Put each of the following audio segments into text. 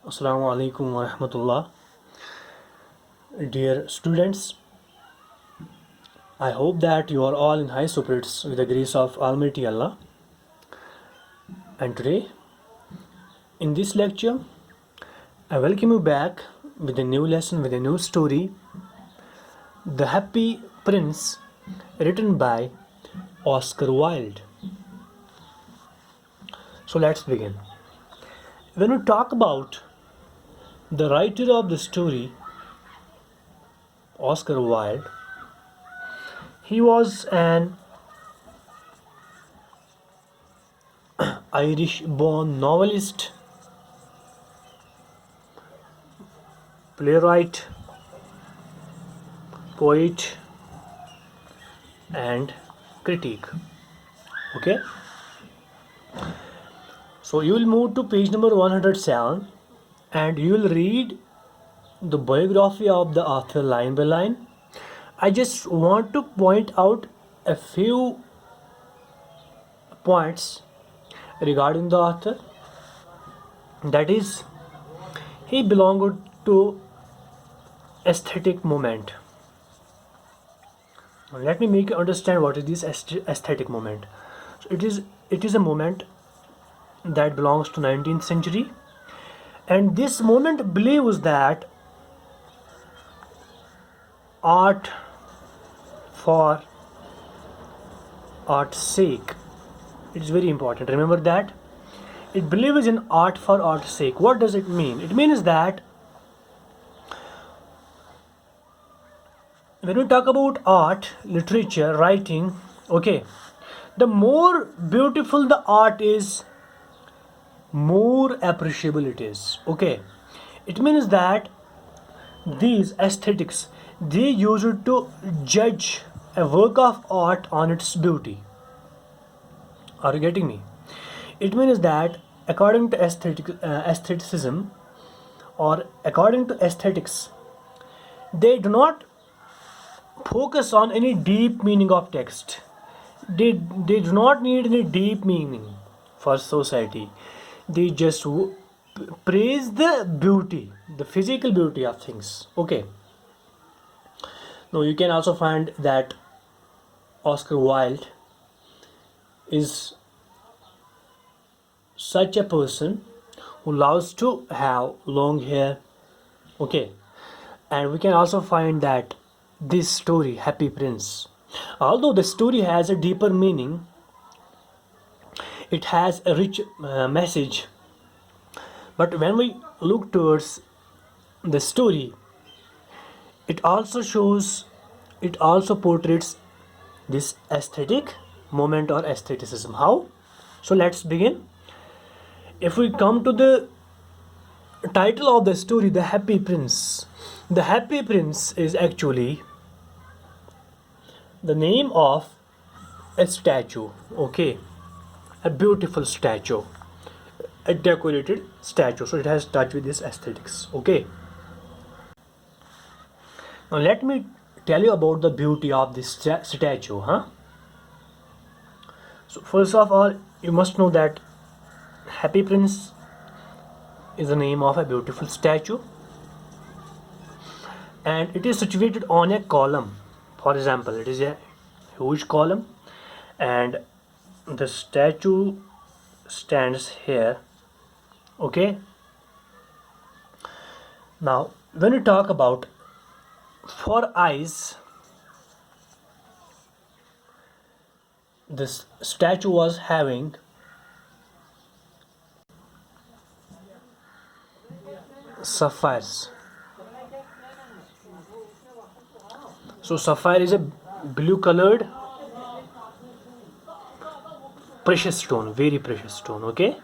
Assalamu alaikum wa rahmatullah. Dear students, I hope that you are all in high spirits with the grace of Almighty Allah. And today, in this lecture, I welcome you back with a new lesson, with a new story, The Happy Prince, written by Oscar Wilde. So let's begin. When we talk about the writer of the story, Oscar Wilde, he was an Irish born novelist, playwright, poet, and critic. Okay, so you will move to page number 107 and you will read the biography of the author line by line. I just want to point out a few points regarding the author. That is, he belonged to aesthetic movement. Let me make you understand what is this aesthetic movement. So it is a movement that belongs to 19th century, and this movement believes that art for art's sake, it is very important, remember that. It believes in art for art's sake. What does it mean? It means that when we talk about art, literature, writing, okay, the more beautiful the art is, more appreciable it is. Okay, it means that these aesthetics, they use it to judge a work of art on its beauty. Are you getting me? It means that according to aestheticism, or according to aesthetics, they do not focus on any deep meaning of text. They do not need any deep meaning for society. They just praise the beauty, the physical beauty of things. Okay. Now you can also find that Oscar Wilde is such a person who loves to have long hair. Okay. And we can also find that this story, Happy Prince, although the story has a deeper meaning, it has a rich message, but when we look towards the story, it also shows, it also portrays this aesthetic moment or aestheticism. How? So let's begin. If we come to the title of the story, The Happy Prince, the Happy Prince is actually the name of a statue. Okay, a beautiful statue, a decorated statue, so it has touch with this aesthetics. Okay, now let me tell you about the beauty of this statue. So first of all, you must know that Happy Prince is the name of a beautiful statue, and it is situated on a column. For example, it is a huge column and the statue stands here. Okay, now when we talk about four eyes, this statue was having sapphires. So sapphire is a blue colored precious stone, very precious stone. Okay,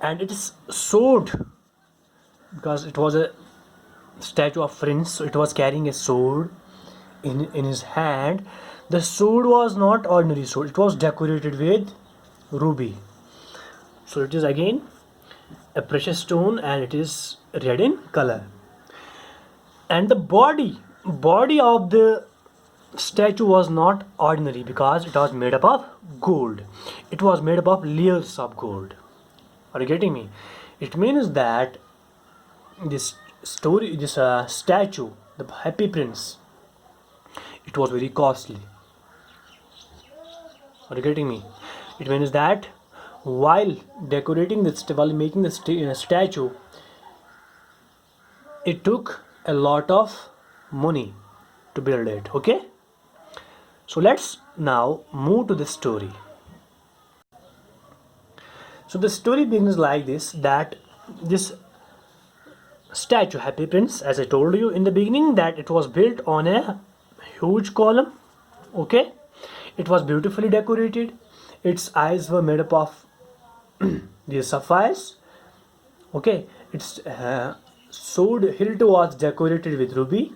and it is sword, because it was a statue of prince, so it was carrying a sword in his hand. The sword was not ordinary sword, it was decorated with ruby. So it is again a precious stone and it is red in color. And the body of the statue was not ordinary, because it was made up of gold. It was made up of layers of gold. Are you getting me? It means that this statue, the Happy Prince, it was very costly. Are you getting me? It means that while decorating while making the statue, it took a lot of money to build it. Okay, so let's now move to the story. So the story begins like this, that this statue Happy Prince, as I told you in the beginning, that it was built on a huge column. Okay, it was beautifully decorated. Its eyes were made up of these sapphires. Okay, its sword hilt was decorated with ruby.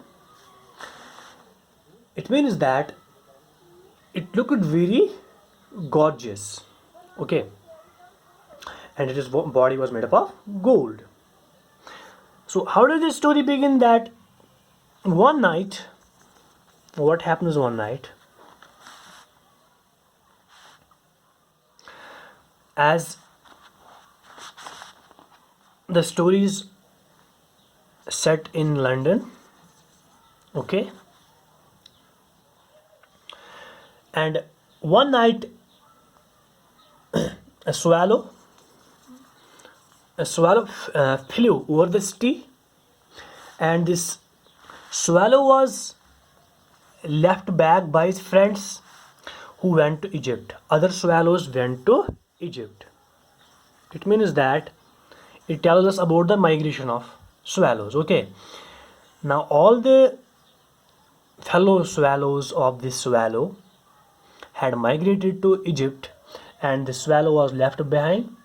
It means that it looked very gorgeous. Okay, and its body was made up of gold. So how does this story begin? That one night, what happens one night, as the story is set in London, okay, and one night a swallow flew over the city, and this swallow was left back by his friends who went to Egypt. Other swallows went to Egypt. It means that it tells us about the migration of swallows. Okay, now all the fellow swallows of this swallow had migrated to Egypt, and the swallow was left behind.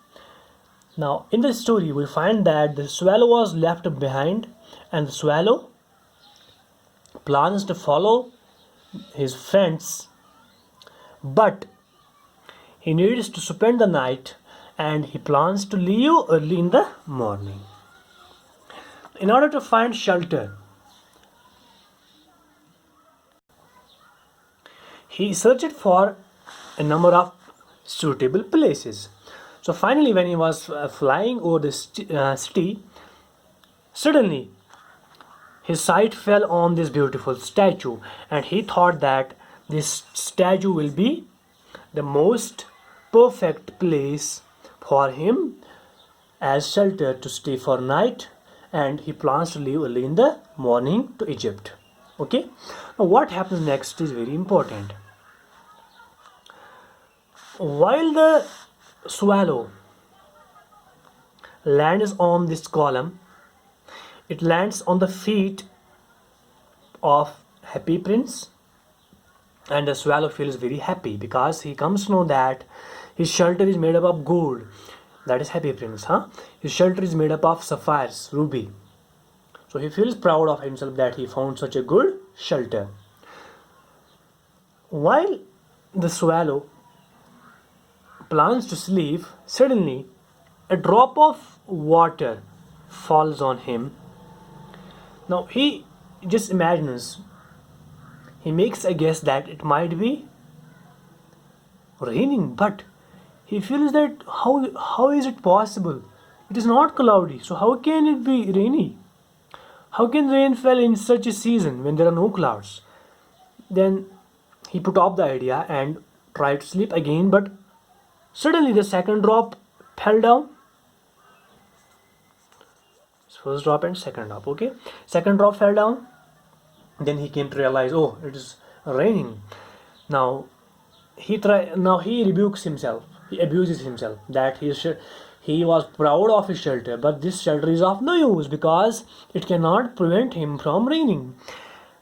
Now in the story we find that the swallow was left behind, and the swallow plans to follow his friends, but he needs to spend the night, and he plans to leave early in the morning. In order to find shelter, he searched for a number of suitable places. So finally, when he was flying over the city, suddenly his sight fell on this beautiful statue, and he thought that this statue will be the most perfect place for him as shelter to stay for night, and he plans to leave early in the morning to Egypt. Okay, now what happens next is very important. While the swallow lands on this column, it lands on the feet of Happy Prince, and the swallow feels very happy because he comes to know that his shelter is made up of gold. That is Happy Prince, huh? His shelter is made up of sapphires, ruby. So he feels proud of himself that he found such a good shelter. While the swallow plans to sleep, suddenly a drop of water falls on him. Now he just imagines, he makes a guess that it might be raining, but he feels that how is it possible? It is not cloudy, so how can it be rainy? How can rain fall in such a season when there are no clouds? Then he put off the idea and tried to sleep again, but suddenly the second drop fell down. First drop and second drop, okay? Second drop fell down. Then he came to realize, oh, it is raining. Now he rebukes himself. He abuses himself that he was proud of his shelter, but this shelter is of no use because it cannot prevent him from raining.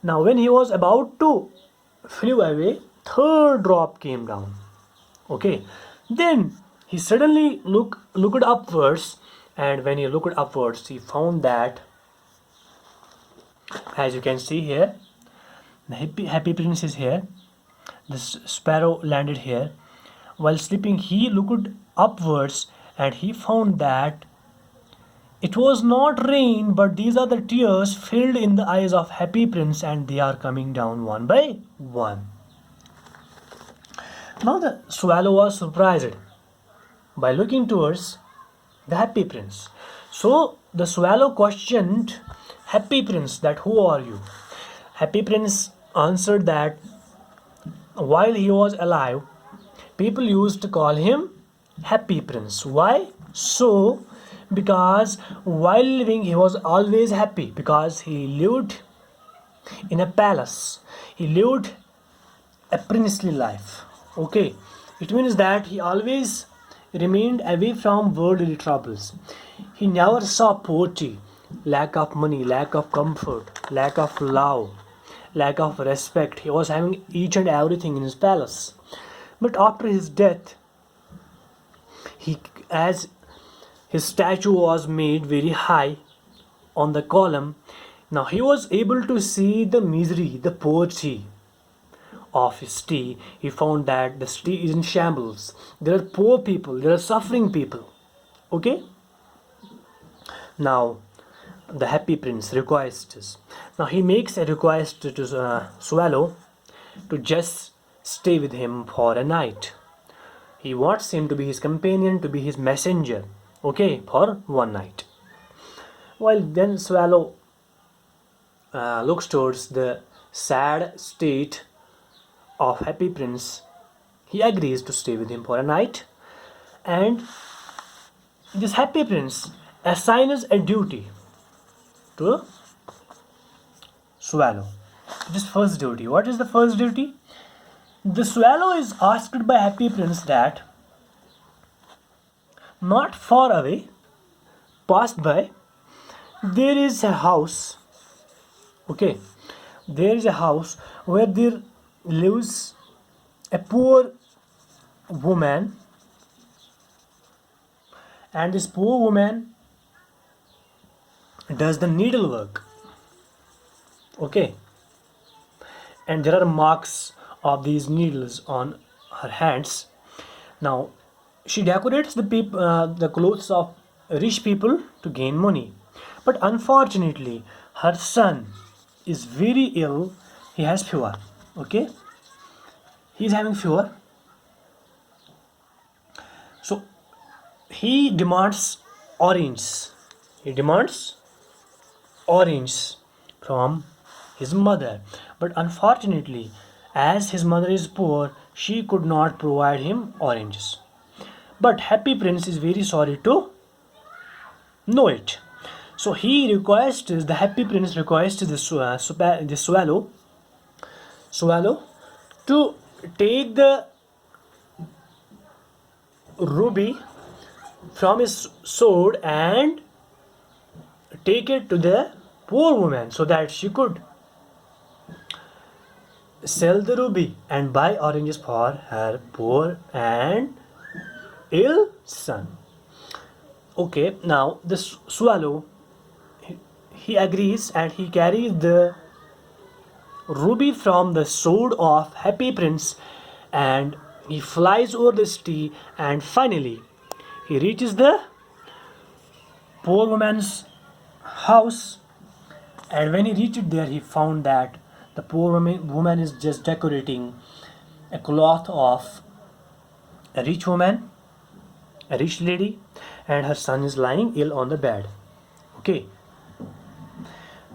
Now when he was about to flew away, third drop came down. Okay. Then he suddenly looked upwards, and when he looked upwards, he found that, as you can see here, the Happy Prince is here. This sparrow landed here. While sleeping, he looked upwards, and he found that it was not rain, but these are the tears filled in the eyes of Happy Prince, and they are coming down one by one. Now the swallow was surprised by looking towards the Happy Prince. So the swallow questioned Happy Prince that who are you? Happy Prince answered that while he was alive, people used to call him Happy Prince. Why? So, because while living, he was always happy because he lived in a palace, he lived a princely life. Okay, it means that he always remained away from worldly troubles. He never saw poverty, lack of money, lack of comfort, lack of love, lack of respect. He was having each and everything in his palace. But after his death, he as his statue was made very high on the column, now he was able to see the misery, the poverty of his city. He found that the city is in shambles. There are poor people, there are suffering people. Okay? Now, the Happy Prince requests. Now, he makes a request to Swallow to just stay with him for a night. He wants him to be his companion, to be his messenger. Okay, for one night. While then Swallow looks towards the sad state of Happy Prince, he agrees to stay with him for a night, and this Happy Prince assigns a duty to Swallow. This first duty. What is the first duty? The Swallow is asked by Happy Prince that not far away, passed by, there is a house. Okay, there is a house where there lives a poor woman, and this poor woman does the needlework. Okay, and there are marks of these needles on her hands. Now, she decorates the clothes of rich people to gain money, but unfortunately, her son is very ill. He has fever. Okay, he is having fever. So he demands orange. He demands orange from his mother, but unfortunately, as his mother is poor, she could not provide him oranges. But Happy Prince is very sorry to know it. So he requests, the Happy Prince requests the swallow to take the ruby from his sword and take it to the poor woman so that she could sell the ruby and buy oranges for her poor and ill son. Okay, now this swallow, he agrees and he carries the ruby from the sword of Happy Prince, and he flies over the city, and finally he reaches the poor woman's house. And when he reached there, he found that the poor woman is just decorating a cloth of a rich woman, a rich lady, and her son is lying ill on the bed. Okay,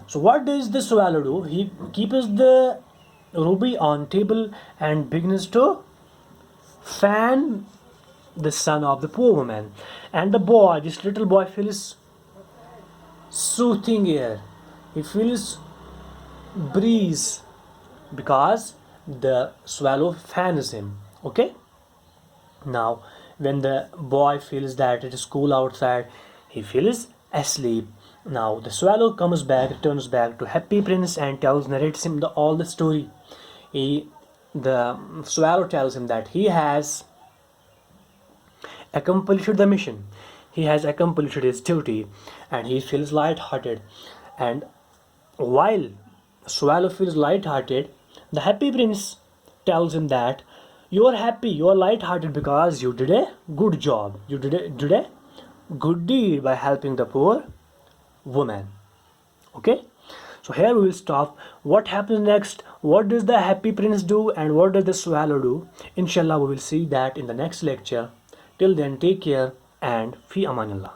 so what does the swallow do? He keeps the ruby on table and begins to fan the son of the poor woman, and the boy, this little boy, feels soothing air. He feels breeze because the swallow fans him. Okay, now when the boy feels that it is cool outside, he feels asleep. Now the swallow comes back, returns back to Happy Prince and narrates him all the story. The swallow tells him that he has accomplished the mission, he has accomplished his duty, and he feels light-hearted. And while swallow feels light-hearted, the Happy Prince tells him that you are happy, you are light-hearted because you did a good job, you did a good deed by helping the poor woman. Okay, so here we will stop. What happens next, what does the Happy Prince do, and what does the swallow do? Inshallah we will see that in the next lecture. Till then, take care and fi amanillah.